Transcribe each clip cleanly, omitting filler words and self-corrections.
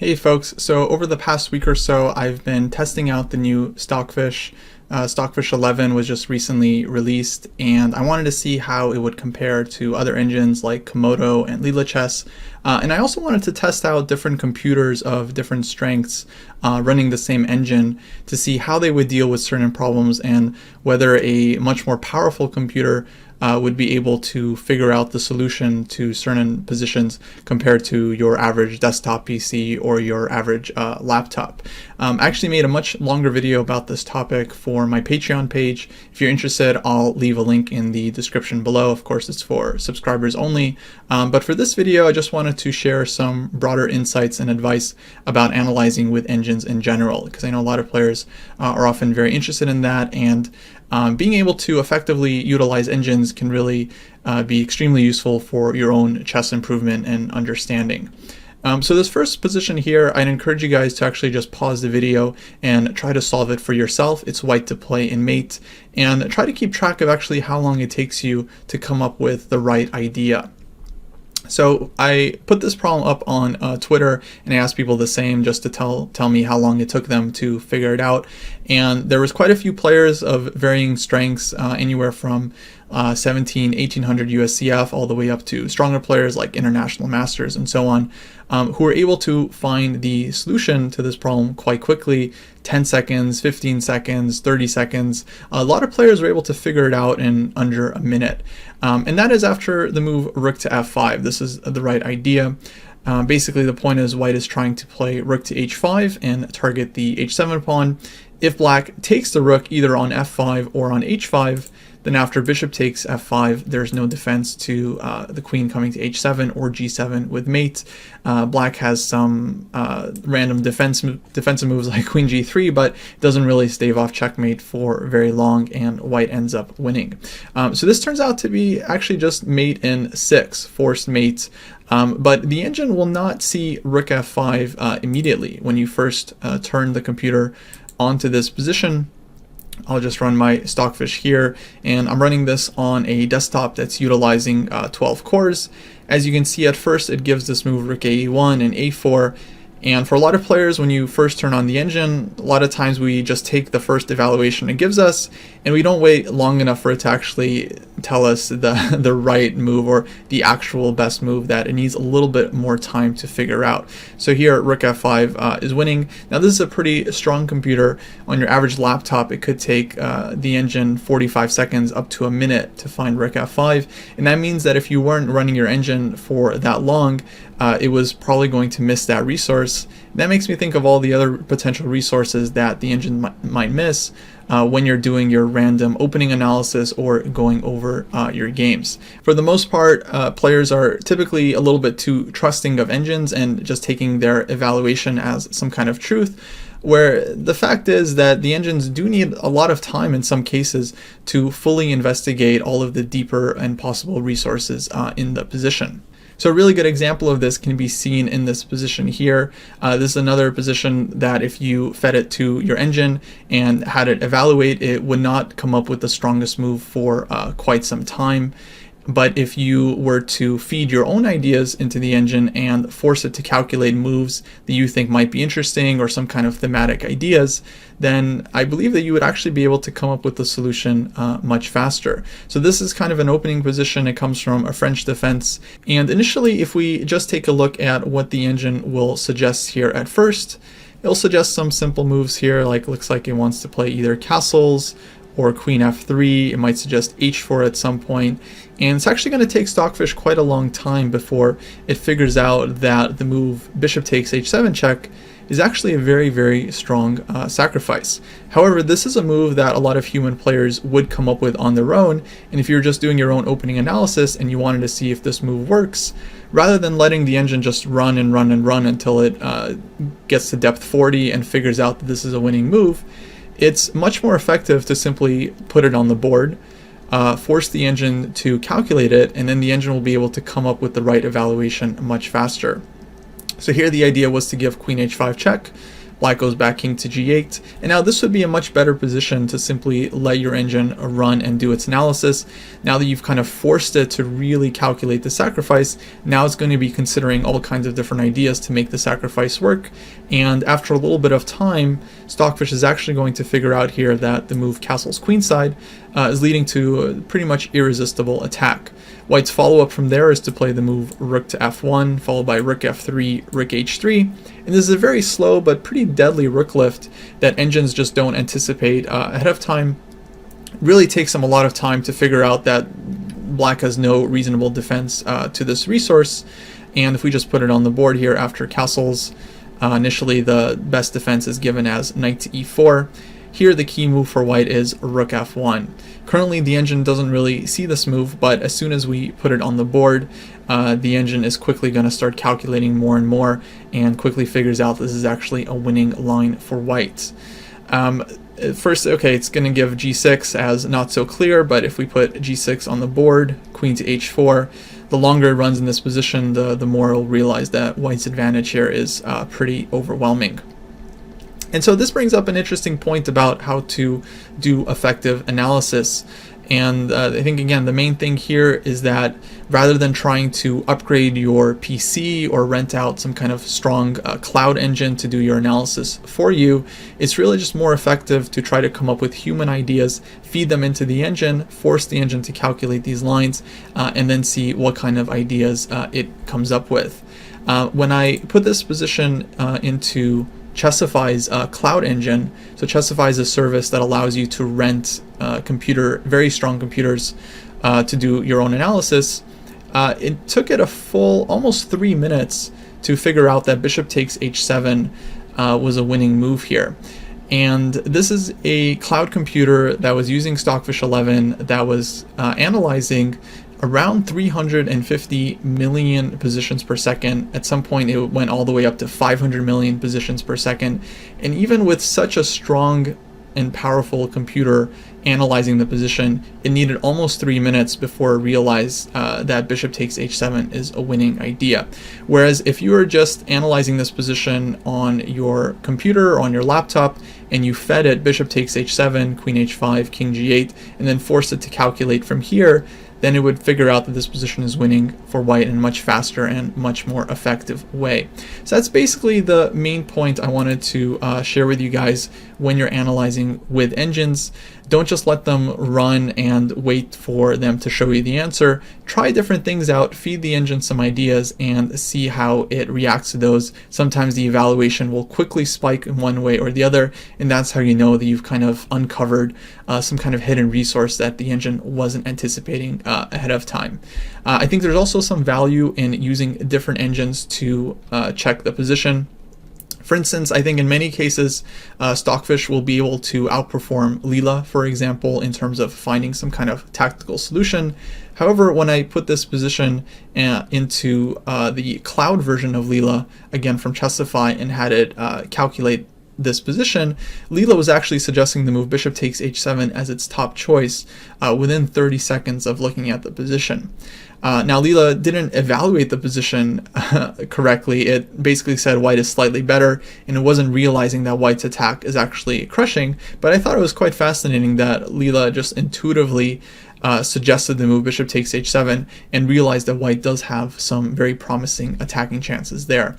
Hey folks, so over the past week or so, I've been testing out the new Stockfish. Stockfish 11 was just recently released, and I wanted to see how it would compare to other engines like Komodo and Lilaches. And I also wanted to test out different computers of different strengths running the same engine to see how they would deal with certain problems and whether a much more powerful computer would be able to figure out the solution to certain positions compared to your average desktop PC or your average laptop. I actually made a much longer video about this topic for my Patreon page. If you're interested, I'll leave a link in the description below. Of course, it's for subscribers only. But for this video, I just wanted to share some broader insights and advice about analyzing with engines in general, because I know a lot of players are often very interested in that, and being able to effectively utilize engines can really be extremely useful for your own chess improvement and understanding. So this first position here, I'd encourage you guys to actually just pause the video and try to solve it for yourself. It's white to play in mate, and try to keep track of actually how long it takes you to come up with the right idea. So I put this problem up on Twitter, and I asked people the same just to tell me how long it took them to figure it out. And there was quite a few players of varying strengths, anywhere from 1800 USCF all the way up to stronger players like international masters and so on, who were able to find the solution to this problem quite quickly. 10 seconds, 15 seconds, 30 seconds. A lot of players were able to figure it out in under a minute. And that is after the move rook to f5. This is the right idea. Basically, the point is white is trying to play rook to h5 and target the h7 pawn. If black takes the rook either on f5 or on h5, then after bishop takes f5, there's no defense to the queen coming to h7 or g7 with mate. Black has some random defensive moves like queen g3, but doesn't really stave off checkmate for very long, and white ends up winning. So this turns out to be actually just mate in 6, forced mate. But the engine will not see rook f5 immediately when you first turn the computer onto this position. I'll just run my Stockfish here, and I'm running this on a desktop that's utilizing 12 cores. As you can see, at first it gives this move rook a1 and a4, and for a lot of players, when you first turn on the engine, a lot of times we just take the first evaluation it gives us, and we don't wait long enough for it to actually tell us the right move or the actual best move, that it needs a little bit more time to figure out. So here, rook f5 is winning. Now this is a pretty strong computer. On your average laptop, it could take the engine 45 seconds up to a minute to find rook f5, and that means that if you weren't running your engine for that long, it was probably going to miss that resource. That makes me think of all the other potential resources that the engine might miss when you're doing your random opening analysis or going over your games. For the most part, players are typically a little bit too trusting of engines and just taking their evaluation as some kind of truth, where the fact is that the engines do need a lot of time in some cases to fully investigate all of the deeper and possible resources in the position. So a really good example of this can be seen in this position here. This is another position that if you fed it to your engine and had it evaluate, it would not come up with the strongest move for quite some time. But if you were to feed your own ideas into the engine and force it to calculate moves that you think might be interesting or some kind of thematic ideas, then I believe that you would actually be able to come up with the solution much faster. So this is kind of an opening position. It comes from a French defense. And initially, if we just take a look at what the engine will suggest here at first, it'll suggest some simple moves here, like looks like it wants to play either castles or queen f3. It might suggest h4 at some point, and it's actually going to take Stockfish quite a long time before it figures out that the move bishop takes h7 check is actually a very, very strong sacrifice. However, this is a move that a lot of human players would come up with on their own, and if you're just doing your own opening analysis and you wanted to see if this move works, rather than letting the engine just run and run and run until it gets to depth 40 and figures out that this is a winning move, it's much more effective to simply put it on the board, force the engine to calculate it, and then the engine will be able to come up with the right evaluation much faster. So here the idea was to give queen h5 check, black goes back king to g8. And now this would be a much better position to simply let your engine run and do its analysis. Now that you've kind of forced it to really calculate the sacrifice, now it's going to be considering all kinds of different ideas to make the sacrifice work. And after a little bit of time, Stockfish is actually going to figure out here that the move castles queenside is leading to a pretty much irresistible attack. White's follow-up from there is to play the move rook to f1, followed by rook f3, rook h3. And this is a very slow but pretty deadly rook lift that engines just don't anticipate ahead of time. Really takes them a lot of time to figure out that black has no reasonable defense to this resource. And if we just put it on the board here after castles, initially the best defense is given as knight to e4. Here the key move for white is rook f1. Currently the engine doesn't really see this move, but as soon as we put it on the board, the engine is quickly going to start calculating more and more and quickly figures out this is actually a winning line for white. First, okay, it's going to give g6 as not so clear, but if we put g6 on the board, queen to h4, the longer it runs in this position, the more we'll realize that white's advantage here is pretty overwhelming. And so this brings up an interesting point about how to do effective analysis. And I think, again, the main thing here is that rather than trying to upgrade your PC or rent out some kind of strong cloud engine to do your analysis for you, it's really just more effective to try to come up with human ideas, feed them into the engine, force the engine to calculate these lines, and then see what kind of ideas it comes up with. When I put this position into Chessify's cloud engine. So Chessify is a service that allows you to rent very strong computers to do your own analysis. It took it a full almost 3 minutes to figure out that bishop takes h7 was a winning move here. And this is a cloud computer that was using Stockfish 11 that was analyzing around 350 million positions per second. At some point it went all the way up to 500 million positions per second. And even with such a strong and powerful computer analyzing the position, it needed almost 3 minutes before it realized that bishop takes h7 is a winning idea. Whereas if you were just analyzing this position on your computer or on your laptop and you fed it bishop takes h7, queen h5, king g8, and then forced it to calculate from here, then it would figure out that this position is winning for white in a much faster and much more effective way. So that's basically the main point I wanted to share with you guys when you're analyzing with engines. Don't just let them run and wait for them to show you the answer. Try different things out, feed the engine some ideas, and see how it reacts to those. Sometimes the evaluation will quickly spike in one way or the other, and that's how you know that you've kind of uncovered some kind of hidden resource that the engine wasn't anticipating ahead of time. I think there's also some value in using different engines to check the position. For instance, I think in many cases, Stockfish will be able to outperform Leela, for example, in terms of finding some kind of tactical solution. However, when I put this position into the cloud version of Leela, again from Chessify, and had it calculate this position, Leela was actually suggesting the move bishop takes h7 as its top choice within 30 seconds of looking at the position. Now Leela didn't evaluate the position correctly. It basically said white is slightly better, and it wasn't realizing that white's attack is actually crushing. But I thought it was quite fascinating that Leela just intuitively suggested the move bishop takes h7 and realized that white does have some very promising attacking chances there,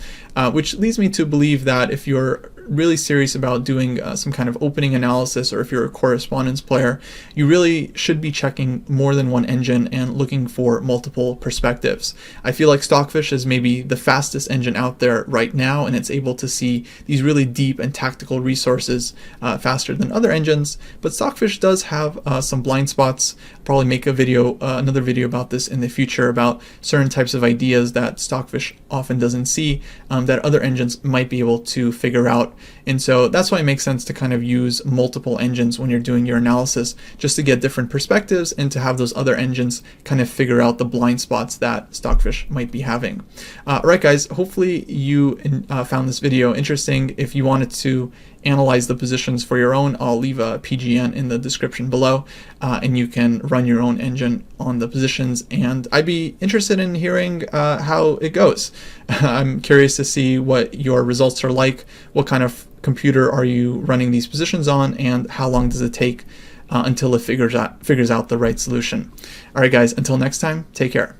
which leads me to believe that if you're really serious about doing some kind of opening analysis, or if you're a correspondence player, you really should be checking more than one engine and looking for multiple perspectives. I feel like Stockfish is maybe the fastest engine out there right now, and it's able to see these really deep and tactical resources faster than other engines, but Stockfish does have some blind spots. I'll probably make a video, another video about this in the future, about certain types of ideas that Stockfish often doesn't see that other engines might be able to figure out. And so that's why it makes sense to kind of use multiple engines when you're doing your analysis, just to get different perspectives and to have those other engines kind of figure out the blind spots that Stockfish might be having. Alright guys, hopefully you found this video interesting. If you wanted to analyze the positions for your own, I'll leave a PGN in the description below, and you can run your own engine on the positions, and I'd be interested in hearing how it goes. I'm curious to see what your results are like, what kind of computer are you running these positions on, and how long does it take until it figures out the right solution. All right, guys, until next time, take care.